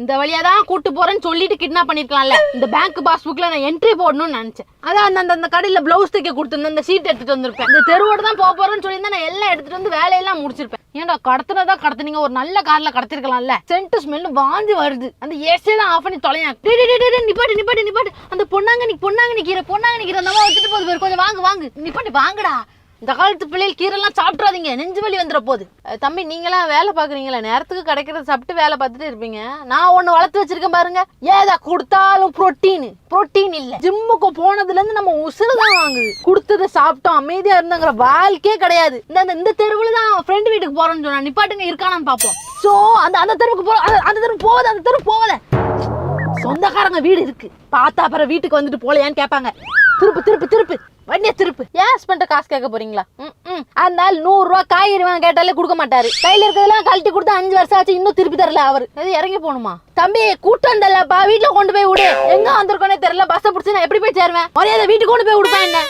இந்த வழியா தான் கூட்டு போறேன்னு சொல்லிட்டு கிட்னாப் பண்ணிருக்கலாம்ல. இந்த பேங்க் பாஸ்புக்ல நான் என்ட்ரி போடணும்னு நினைச்சேன். அதான் அந்த கடையில பிளவுஸ் தைக்க கொடுத்துருந்தேன், அந்த சீட் எடுத்துட்டு வந்திருப்பேன். இந்த தெருவோட தான் போக போறேன்னு சொல்லியிருந்தா நான் எல்லாம் எடுத்துட்டு வந்து வேலையெல்லாம் முடிச்சிருப்பேன். ஏன்டா கடத்துனதா கடத்துனீங்க, ஒரு நல்ல கார்ல கடத்திருக்கலாம்ல. சென்ட் ஸ்மெல் வாந்தி வருது. அந்த ஏசியை தான் ஆஃப் பண்ணி தொலையா. நிப்பாட்டு நிப்பாட்டு நிப்பாட்டு. அந்த பொன்னாங்க நிக்கிற அந்த வச்சுட்டு போகுது. கொஞ்சம் வாங்கு நிப்பாட்டு வாங்கடா. இந்த காலத்து பிள்ளைகள் கீரைலாம் சாப்பிட்றாதீங்க, நெஞ்சு வலி வந்துட போகுது. தம்பி நீங்களாம் வேலை பார்க்குறீங்களா? நேரத்துக்கு கிடைக்கிறத சாப்பிட்டு வேலை பார்த்துட்டு இருப்பீங்க. நான் ஒன்று வளர்த்து வச்சிருக்கேன் பாருங்க. ஏதா கொடுத்தாலும் புரோட்டீன் இல்லை. ஜிம்முக்கு போனதுலேருந்து நம்ம உசுறு தான் வாங்குது. கொடுத்ததை சாப்பிட்டோம் அமைதியாக இருந்தாங்கிற வாழ்க்கையே கிடையாது. இந்த தெருவில் தான் ஃப்ரெண்டு வீட்டுக்கு போகிறோன்னு சொன்னா நிப்பாட்டுங்க இருக்கானான்னு பார்ப்போம். ஸோ அந்த தெருவுக்கு அந்த தெருவு போவத சொந்தக்காரங்க வீடு இருக்கு பார்த்தா அப்புறம் வீட்டுக்கு வந்துட்டு போலையான்னு கேட்பாங்க. திருப்பு வண்டிய திருப்பு. ஏன் ஹஸ்பண்ட காசு கேட்க போறீங்களா? அதனால 100 ரூபா காய்கறி வாங்க கேட்டாலே கொடுக்க மாட்டாரு. கையில இருக்கிறதெல்லாம் கழட்டி கொடுத்து 5 வருஷம் ஆச்சு, இன்னும் திருப்பி தரல அவரு. அது இறங்கி போகணுமா? தம்பி கூட்டம் வந்தல்லப்பா, வீட்டுல கொண்டு போய் விடு. எங்க வந்திருக்கோனே தெரியல. பஸ்ஸை பிடிச்சி நான் எப்படி போய் சேருவேன்? மரியாதை வீட்டுக்கு கொண்டு போய் விடுப்பேன். என்ன